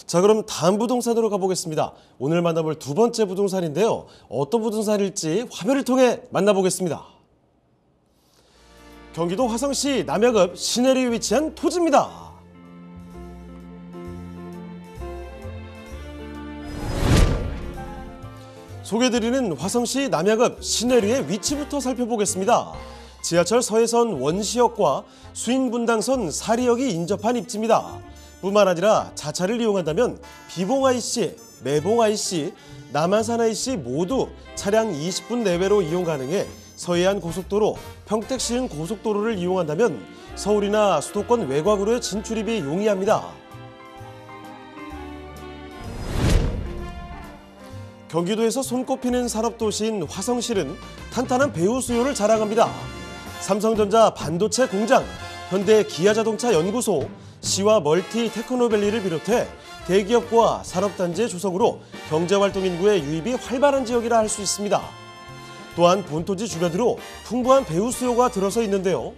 자, 그럼 다음 부동산으로 가보겠습니다. 오늘 만나볼 두 번째 부동산인데요. 어떤 부동산일지 화면을 통해 만나보겠습니다. 경기도 화성시 남야읍 시내리에 위치한 토지입니다. 소개드리는 화성시 남야읍 시내리의 위치부터 살펴보겠습니다. 지하철 서해선 원시역과 수인분당선 사리역이 인접한 입지입니다. 뿐만 아니라 자차를 이용한다면 비봉IC, 매봉IC, 남한산IC 모두 차량 20분 내외로 이용 가능해 서해안 고속도로, 평택시흥 고속도로를 이용한다면 서울이나 수도권 외곽으로의 진출입이 용이합니다. 경기도에서 손꼽히는 산업도시인 화성시는 탄탄한 배우 수요를 자랑합니다. 삼성전자 반도체 공장, 현대 기아자동차 연구소, 시와 멀티 테크노밸리를 비롯해 대기업과 산업단지의 조성으로 경제활동 인구의 유입이 활발한 지역이라 할 수 있습니다. 또한 본토지 주변으로 풍부한 배우 수요가 들어서 있는데요.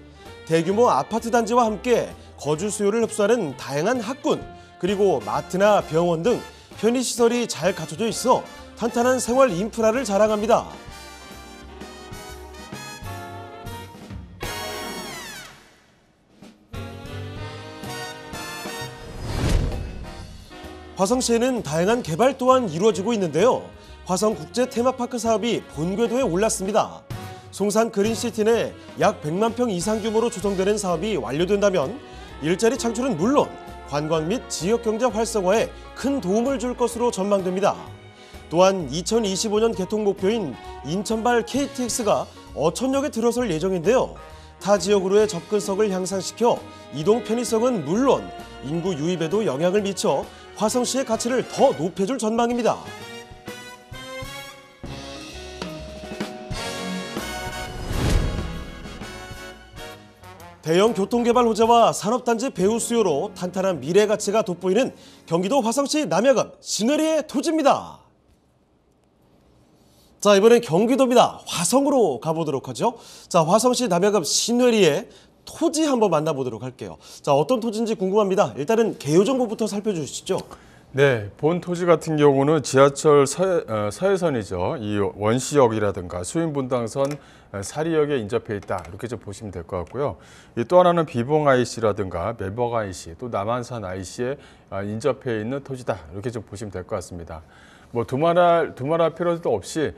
대규모 아파트 단지와 함께 거주 수요를 흡수하는 다양한 학군, 그리고 마트나 병원 등 편의시설이 잘 갖춰져 있어 탄탄한 생활 인프라를 자랑합니다. 화성시에는 다양한 개발 또한 이루어지고 있는데요. 화성국제 테마파크 사업이 본궤도에 올랐습니다. 송산 그린시티 내 약 100만 평 이상 규모로 조성되는 사업이 완료된다면 일자리 창출은 물론 관광 및 지역경제 활성화에 큰 도움을 줄 것으로 전망됩니다. 또한 2025년 개통 목표인 인천발 KTX가 어천역에 들어설 예정인데요. 타 지역으로의 접근성을 향상시켜 이동 편의성은 물론 인구 유입에도 영향을 미쳐 화성시의 가치를 더 높여줄 전망입니다. 대형 교통개발 호재와 산업단지 배후 수요로 탄탄한 미래 가치가 돋보이는 경기도 화성시 남야읍 시내리의 토지입니다. 자, 이번엔 경기도입니다. 화성으로 가보도록 하죠. 자, 화성시 남야읍 시내리의 토지 한번 만나보도록 할게요. 자, 어떤 토지인지 궁금합니다. 일단은 개요 정보부터 살펴주시죠. 네, 본 토지 같은 경우는 지하철 서해선이죠. 이 원시역이라든가 수인분당선 사리역에 인접해 있다. 이렇게 좀 보시면 될 것 같고요. 또 하나는 비봉IC라든가 매봉IC, 또 남한산 IC에 인접해 있는 토지다. 이렇게 좀 보시면 될 것 같습니다. 뭐 두말할 필요도 없이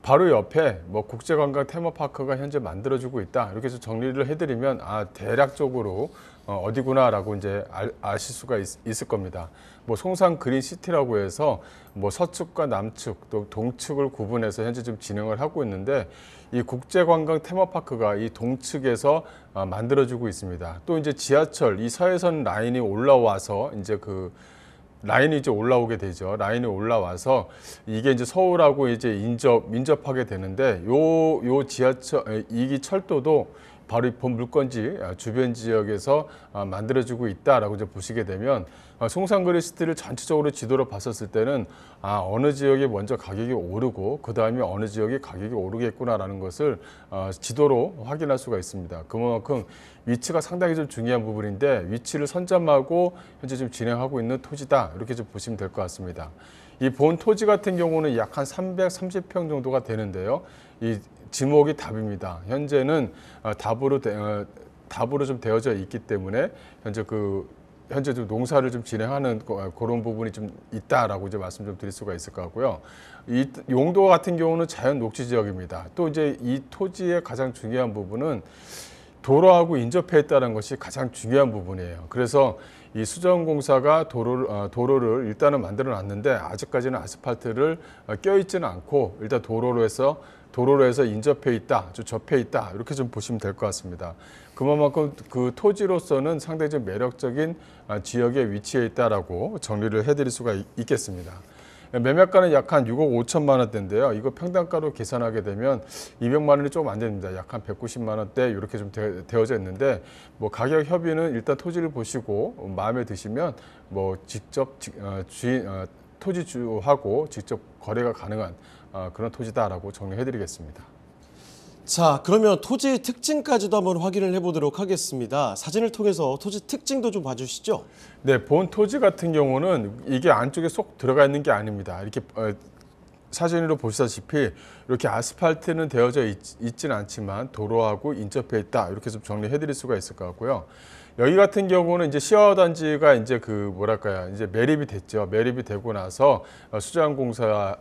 바로 옆에 뭐 국제관광 테마파크가 현재 만들어지고 있다. 이렇게 해서 정리를 해드리면 대략적으로 어디구나라고 이제 아실 수가 있을 겁니다. 뭐 송산 그린시티라고 해서 뭐 서측과 남측 또 동측을 구분해서 현재 좀 진행을 하고 있는데 이 국제관광 테마파크가 이 동측에서 만들어지고 있습니다. 또 이제 지하철 이 서해선 라인이 올라와서 이제 그 라인이 이제 올라오게 되죠. 라인이 올라와서 이게 이제 서울하고 이제 민접하게 되는데 요 지하철 이 철도도 바로 이 본 물건지 주변 지역에서 만들어지고 있다라고 이제 보시게 되면 송산 그린시티를 전체적으로 지도로 봤었을 때는 어느 지역이 먼저 가격이 오르고 그 다음에 어느 지역이 가격이 오르겠구나라는 것을 지도로 확인할 수가 있습니다. 그만큼 위치가 상당히 좀 중요한 부분인데 위치를 선점하고 현재 좀 진행하고 있는 토지다 이렇게 좀 보시면 될 것 같습니다. 이 본 토지 같은 경우는 약 한 330평 정도가 되는데요. 이 지목이 답입니다. 현재는 답으로 좀 되어져 있기 때문에 현재 좀 농사를 좀 진행하는 그런 부분이 좀 있다라고 이제 말씀 좀 드릴 수가 있을 것 같고요. 이 용도 같은 경우는 자연 녹지 지역입니다. 또 이제 이 토지의 가장 중요한 부분은 도로하고 인접해 있다는 것이 가장 중요한 부분이에요. 그래서 이 수정공사가 도로를 일단은 만들어 놨는데 아직까지는 아스팔트를 껴있지는 않고 일단 도로로 해서 인접해 있다, 접해 있다 이렇게 좀 보시면 될 것 같습니다. 그만큼 그 토지로서는 상당히 좀 매력적인 지역에 위치해 있다라고 정리를 해드릴 수가 있겠습니다. 매매가는 약 한 6억 5천만 원대인데요. 이거 평당가로 계산하게 되면 200만 원이 조금 안 됩니다. 약 한 190만 원대 이렇게 좀 되어져 있는데 뭐 가격 협의는 일단 토지를 보시고 마음에 드시면 뭐 직접 토지주하고 직접 거래가 가능한 그런 토지다라고 정리해드리겠습니다. 자, 그러면 토지 특징까지도 한번 확인을 해보도록 하겠습니다. 사진을 통해서 토지 특징도 좀 봐주시죠. 네, 본 토지 같은 경우는 이게 안쪽에 쏙 들어가 있는 게 아닙니다. 이렇게 사진으로 보시다시피 이렇게 아스팔트는 되어져 있지는 않지만 도로하고 인접해 있다. 이렇게 좀 정리해 드릴 수가 있을 것 같고요. 여기 같은 경우는 이제 시화단지가 이제 이제 매립이 됐죠. 매립이 되고 나서 수자원공사에서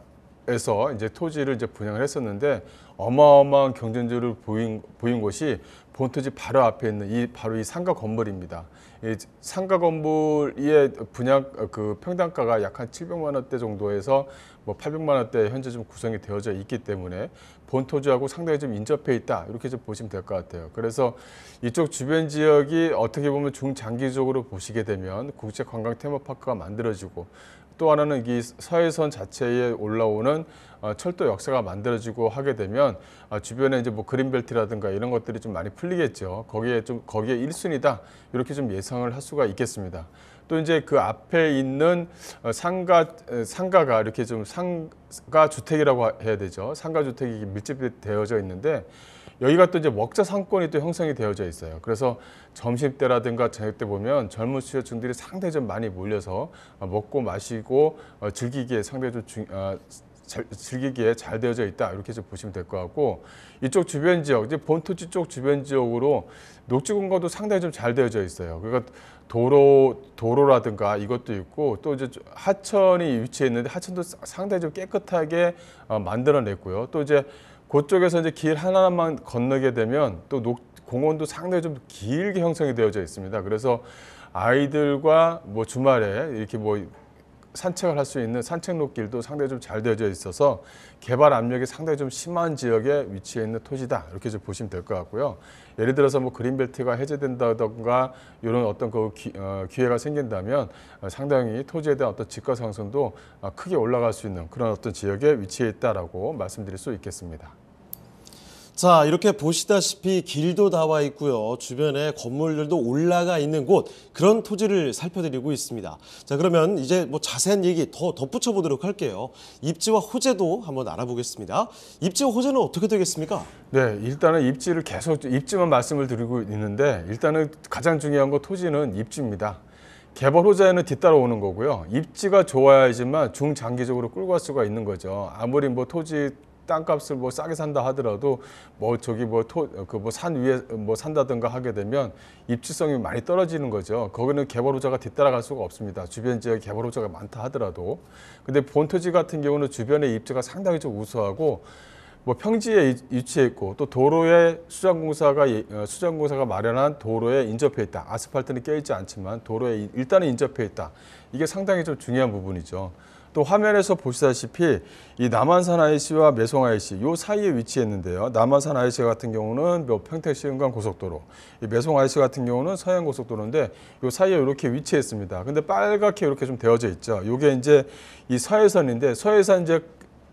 이제 토지를 이제 분양을 했었는데 어마어마한 경쟁률을 보인 곳이 본토지 바로 앞에 있는 바로 이 상가 건물입니다. 이 상가 건물의 분양 평당가가 약 한 700만 원대 정도에서 뭐 800만 원대 현재 좀 구성이 되어져 있기 때문에 본토지하고 상당히 좀 인접해 있다 이렇게 좀 보시면 될 것 같아요. 그래서 이쪽 주변 지역이 어떻게 보면 중장기적으로 보시게 되면 국제관광 테마파크가 만들어지고 또 하나는 이 서해선 자체에 올라오는 철도 역사가 만들어지고 하게 되면 주변에 이제 뭐 그린벨트라든가 이런 것들이 좀 많이 풀리겠죠. 거기에 1순위다 이렇게 좀 예상을 할 수가 있겠습니다. 또 이제 그 앞에 있는 상가가 이렇게 좀 상가 주택이라고 해야 되죠. 상가 주택이 밀집되어져 있는데 여기가 또 이제 먹자 상권이 또 형성이 되어져 있어요. 그래서 점심때라든가 저녁 때 보면 젊은 수요층들이 상당히 좀 많이 몰려서 먹고 마시고 즐기기에 상당히 좀 즐기기에 잘 되어져 있다 이렇게 좀 보시면 될 것 같고 이쪽 주변 지역 이제 본토지 쪽 주변 지역으로 녹지 공간도 상당히 좀 잘 되어져 있어요. 그러니까 도로라든가 이것도 있고 또 이제 하천이 위치해 있는데 하천도 상당히 좀 깨끗하게 만들어냈고요. 또 이제 그쪽에서 이제 길 하나만 건너게 되면 또 공원도 상당히 좀 길게 형성이 되어져 있습니다. 그래서 아이들과 뭐 주말에 이렇게 뭐 산책을 할 수 있는 산책로길도 상당히 좀 잘 되어져 있어서 개발 압력이 상당히 좀 심한 지역에 위치해 있는 토지다 이렇게 좀 보시면 될 것 같고요. 예를 들어서 뭐 그린벨트가 해제된다던가 이런 어떤 기회가 생긴다면 상당히 토지에 대한 어떤 집가 상승도 크게 올라갈 수 있는 그런 어떤 지역에 위치해 있다라고 말씀드릴 수 있겠습니다. 자, 이렇게 보시다시피 길도 나와 있고요. 주변에 건물들도 올라가 있는 곳, 그런 토지를 살펴드리고 있습니다. 자, 그러면 이제 뭐 자세한 얘기 더 덧붙여 보도록 할게요. 입지와 호재도 한번 알아보겠습니다. 입지와 호재는 어떻게 되겠습니까? 네, 일단은 입지만 말씀을 드리고 있는데 일단은 가장 중요한 거 토지는 입지입니다. 개발 호재는 뒤따라오는 거고요. 입지가 좋아야지만 중장기적으로 끌고 갈 수가 있는 거죠. 아무리 뭐 토지 땅값을 뭐 싸게 산다 하더라도 뭐 산 위에 뭐 산다든가 하게 되면 입지성이 많이 떨어지는 거죠. 거기는 개발 호재가 뒤따라갈 수가 없습니다. 주변 지역에 개발 호재가 많다 하더라도. 근데 본토지 같은 경우는 주변의 입지가 상당히 좀 우수하고 뭐 평지에 위치해 있고 또 도로에 수자원공사가 마련한 도로에 인접해 있다. 아스팔트는 껴있지 않지만 도로에 일단은 인접해 있다. 이게 상당히 좀 중요한 부분이죠. 또 화면에서 보시다시피 이 남한산 IC와 매송 IC 요 사이에 위치했는데요. 남한산 IC 같은 경우는 평택시 은강 고속도로, 이 매송 IC 같은 경우는 서해안 고속도로인데 요 사이에 이렇게 위치했습니다. 근데 빨갛게 이렇게 좀 되어져 있죠. 요게 이제 이 서해선인데 서해선 이제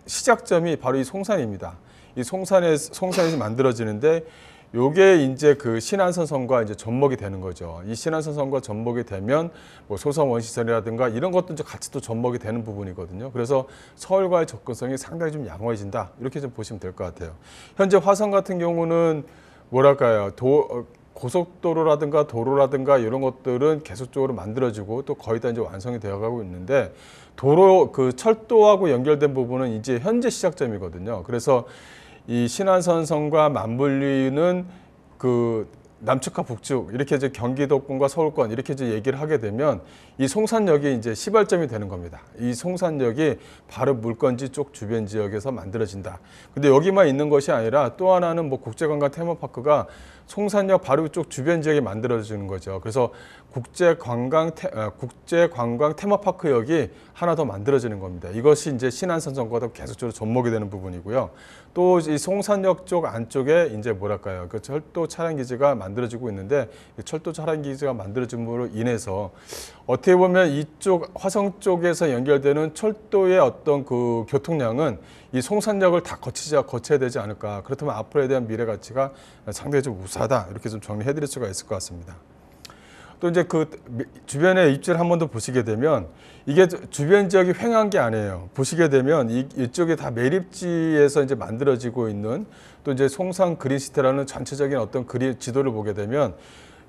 시작점이 바로 이 송산입니다. 이 송산에서 만들어지는데 요게 이제 그 신안선선과 이제 접목이 되는 거죠. 이 신안선선과 접목이 되면 뭐 소선 원시선이라든가 이런 것도 이제 같이 또 접목이 되는 부분이거든요. 그래서 서울과의 접근성이 상당히 좀 양호해진다. 이렇게 좀 보시면 될 것 같아요. 현재 화성 같은 경우는 뭐랄까요? 고속도로라든가 도로라든가 이런 것들은 계속적으로 만들어지고 또 거의 다 이제 완성이 되어가고 있는데 철도하고 연결된 부분은 이제 현재 시작점이거든요. 그래서 이 신안선선과 맞물리는 그 남측과 북측 이렇게 이제 경기도권과 서울권 이렇게 이제 얘기를 하게 되면 이 송산역이 이제 시발점이 되는 겁니다. 이 송산역이 바로 물건지 쪽 주변 지역에서 만들어진다. 근데 여기만 있는 것이 아니라 또 하나는 뭐 국제관광 테마파크가 송산역 바로 쪽 주변 지역에 만들어지는 거죠. 그래서 국제관광 테마파크역이 하나 더 만들어지는 겁니다. 이것이 이제 신안선선과도 계속적으로 접목이 되는 부분이고요. 또 이 송산역 쪽 안쪽에 이제 뭐랄까요, 그 철도 차량 기지가 만들어지고 있는데 철도 차량 기지가 만들어짐으로 인해서 어떻게 보면 이쪽 화성 쪽에서 연결되는 철도의 어떤 그 교통량은 이 송산역을 다 거쳐야 되지 않을까. 그렇다면 앞으로에 대한 미래 가치가 상당히 좀 우수하다. 이렇게 좀 정리해 드릴 수가 있을 것 같습니다. 또 이제 그 주변의 입지를 한 번 더 보시게 되면 이게 주변 지역이 횡한 게 아니에요. 보시게 되면 이쪽이 다 매립지에서 이제 만들어지고 있는 또 이제 송산 그린시티라는 전체적인 어떤 지도를 보게 되면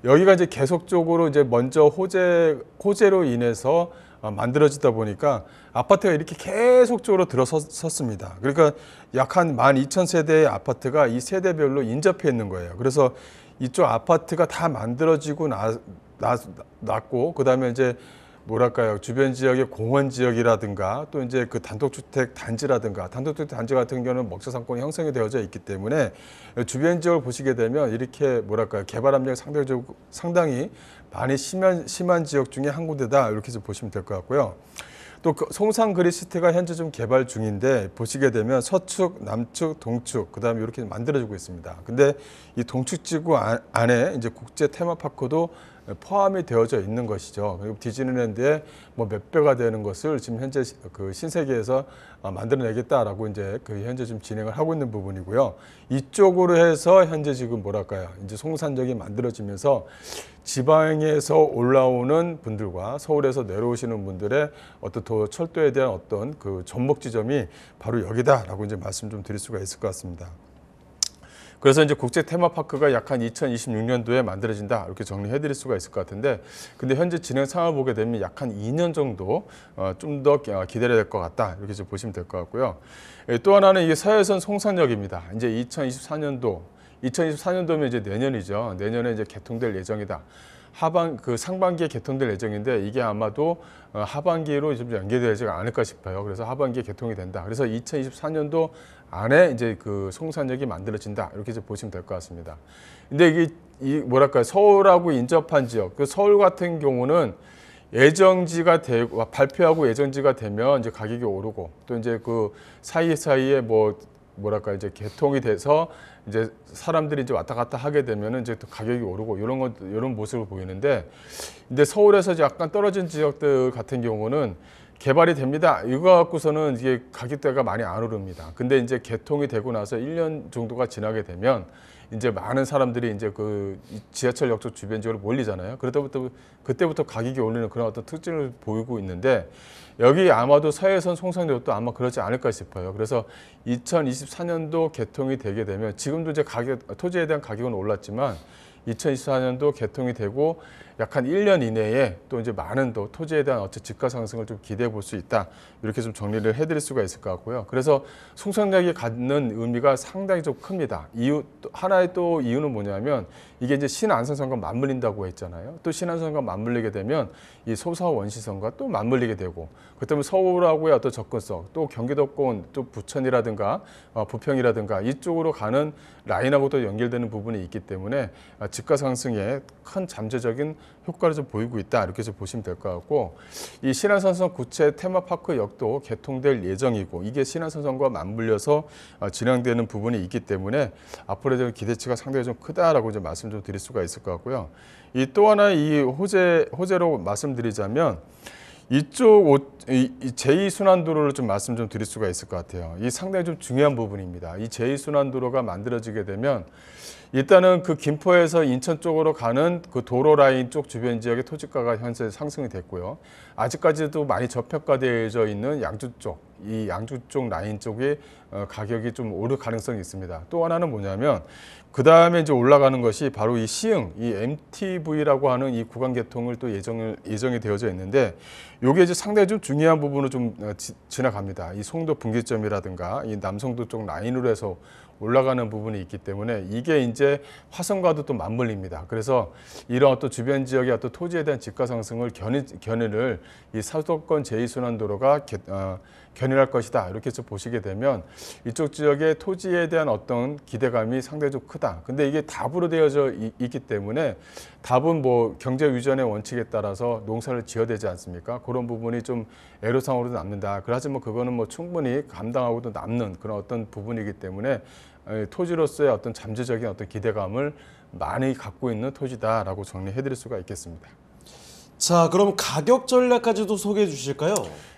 여기가 이제 계속적으로 이제 먼저 호재로 인해서 만들어지다 보니까 아파트가 이렇게 계속적으로 들어섰습니다. 그러니까 약 한 12,000세대의 아파트가 이 세대별로 인접해 있는 거예요. 그래서 이쪽 아파트가 다 만들어지고 났고, 그 다음에 이제 뭐랄까요, 주변 지역의 공원 지역이라든가 또 이제 그 단독주택 단지라든가, 단독주택 단지 같은 경우는 먹자 상권이 형성이 되어져 있기 때문에 주변 지역을 보시게 되면 이렇게 뭐랄까요, 개발 압력이 상당히 많이 심한 지역 중에 한 군데다, 이렇게 좀 보시면 될 것 같고요. 또 송산 그린시티가 현재 좀 개발 중인데 보시게 되면 서축, 남축, 동축, 그다음에 이렇게 만들어지고 있습니다. 근데 이 동축 지구 안에 이제 국제 테마파크도 포함이 되어져 있는 것이죠. 그리고 디즈니랜드의 뭐 몇 배가 되는 것을 지금 현재 그 신세계에서 만들어내겠다라고 이제 그 현재 지금 진행을 하고 있는 부분이고요. 이쪽으로 해서 현재 지금 뭐랄까요, 이제 송산역이 만들어지면서 지방에서 올라오는 분들과 서울에서 내려오시는 분들의 어떤 철도에 대한 어떤 그 접목 지점이 바로 여기다라고 이제 말씀 좀 드릴 수가 있을 것 같습니다. 그래서 이제 국제 테마파크가 약 한 2026년도에 만들어진다, 이렇게 정리해 드릴 수가 있을 것 같은데, 근데 현재 진행 상황을 보게 되면 약 한 2년 정도 좀 더 기다려야 될 것 같다, 이렇게 좀 보시면 될 것 같고요. 또 하나는 이게 서해선 송산역입니다. 이제 2024년도면 이제 내년이죠. 내년에 이제 개통될 예정이다. 상반기에 개통될 예정인데 이게 아마도 하반기로 좀 연계되지 않을까 싶어요. 그래서 하반기에 개통이 된다. 그래서 2024년도 안에 이제 그 송산역이 만들어진다, 이렇게 이제 보시면 될 것 같습니다. 근데 이게 뭐랄까요, 서울하고 인접한 지역, 그 서울 같은 경우는 예정지가 되고 발표하고 예정지가 되면 이제 가격이 오르고, 또 이제 그 사이사이에 뭐랄까 이제 개통이 돼서 이제 사람들이 이제 왔다 갔다 하게 되면은 이제 또 가격이 오르고, 이런 모습을 보이는데, 근데 서울에서 약간 떨어진 지역들 같은 경우는 개발이 됩니다. 이거 갖고서는 이게 가격대가 많이 안 오릅니다. 근데 이제 개통이 되고 나서 1년 정도가 지나게 되면 이제 많은 사람들이 이제 그 지하철역 쪽 주변 지역으로 몰리잖아요. 그때부터 가격이 오르는 그런 어떤 특징을 보이고 있는데, 여기 아마도 서해선 송산역도 아마 그렇지 않을까 싶어요. 그래서 2024년도 개통이 되게 되면, 지금도 이제 토지에 대한 가격은 올랐지만 2024년도 개통이 되고 약 한 1년 이내에 또 이제 많은 또 토지에 대한 어떤 집가 상승을 좀 기대해 볼 수 있다, 이렇게 좀 정리를 해드릴 수가 있을 것 같고요. 그래서 송산역이 갖는 의미가 상당히 좀 큽니다. 하나의 또 이유는 뭐냐면, 이게 이제 신안성선과 맞물린다고 했잖아요. 또 신안성선과 맞물리게 되면 이 소사 원시선과 또 맞물리게 되고, 그렇다면 서울하고의 어떤 접근성, 또 경기도권, 또 부천이라든가 부평이라든가 이쪽으로 가는 라인하고도 연결되는 부분이 있기 때문에 집가 상승에 큰 잠재적인 효과를 좀 보이고 있다, 이렇게 좀 보시면 될 것 같고, 이 신안선선 구체 테마파크 역도 개통될 예정이고, 이게 신안선선과 맞물려서 진행되는 부분이 있기 때문에 앞으로 기대치가 상당히 좀 크다라고 이제 말씀 좀 드릴 수가 있을 것 같고요. 이 또 하나 이 호재로 말씀드리자면, 이쪽 제2순환도로를 좀 말씀 좀 드릴 수가 있을 것 같아요. 이 상당히 좀 중요한 부분입니다. 이 제2순환도로가 만들어지게 되면 일단은 그 김포에서 인천 쪽으로 가는 그 도로 라인 쪽 주변 지역의 토지가가 현재 상승이 됐고요. 아직까지도 많이 저평가되어져 있는 양주 쪽, 이 양주 쪽 라인 쪽의 가격이 좀 오를 가능성이 있습니다. 또 하나는 뭐냐면, 그 다음에 이제 올라가는 것이 바로 이 시흥, 이 MTV라고 하는 이 구간 개통을 또 예정이 되어져 있는데, 요게 이제 상당히 좀 중요한 부분으로 좀 지나갑니다. 이 송도 분기점이라든가 이 남송도 쪽 라인으로 해서 올라가는 부분이 있기 때문에 이게 이제 화성과도 또 맞물립니다. 그래서 이런 어떤 주변 지역의 어떤 토지에 대한 집가 상승을 견인을 이 수도권 제2순환도로가 견인할 것이다, 이렇게 해서 보시게 되면 이쪽 지역의 토지에 대한 어떤 기대감이 상당히 좀 크다. 근데 이게 답으로 되어져 있기 때문에, 답은 뭐 경제 유전의 원칙에 따라서 농사를 지어야 되지 않습니까? 그런 부분이 좀 애로사항으로도 남는다. 그렇지만 그거는 뭐 충분히 감당하고도 남는 그런 어떤 부분이기 때문에 토지로서의 어떤 잠재적인 어떤 기대감을 많이 갖고 있는 토지다라고 정리해 드릴 수가 있겠습니다. 자, 그럼 가격 전략까지도 소개해 주실까요?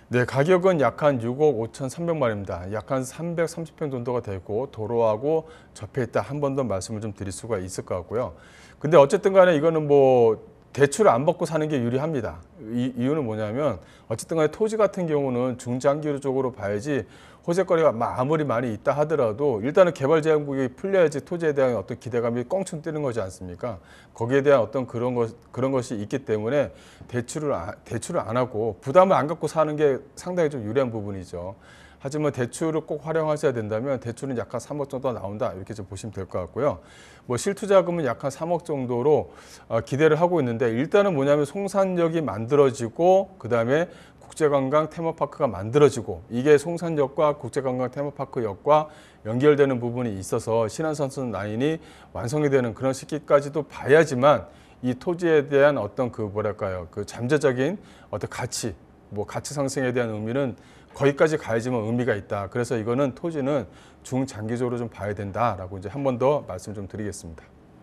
네, 가격은 약 한 6억 5,300만입니다. 약 한 330평 정도가 되고 도로하고 접해 있다, 한 번 더 말씀을 좀 드릴 수가 있을 것 같고요. 근데 어쨌든 간에 이거는 뭐 대출을 안 받고 사는 게 유리합니다. 이유는 뭐냐면 어쨌든 간에 토지 같은 경우는 중장기적으로 봐야지 호재거리가 아무리 많이 있다 하더라도 일단은 개발제한국이 풀려야지 토지에 대한 어떤 기대감이 껑충 뜨는 거지 않습니까? 거기에 대한 어떤 그런 것이 있기 때문에 대출을 안 하고 부담을 안 갖고 사는 게 상당히 좀 유리한 부분이죠. 하지만 대출을 꼭 활용하셔야 된다면 대출은 약 한 3억 정도 나온다 이렇게 좀 보시면 될 것 같고요. 뭐 실투자금은 약 한 3억 정도로 기대를 하고 있는데 일단은 뭐냐면 송산역이 만들어지고 그다음에 국제관광 테마파크가 만들어지고 이게 송산역과 국제관광 테마파크역과 연결되는 부분이 있어서 신안선순 라인이 완성이 되는 그런 시기까지도 봐야지만 이 토지에 대한 어떤 그 뭐랄까요 그 잠재적인 어떤 가치 가치 상승에 대한 의미는 거기까지 가야지만 의미가 있다. 그래서 이거는 토지는 중장기적으로 좀 봐야 된다라고 이제 한 번 더 말씀 좀 드리겠습니다.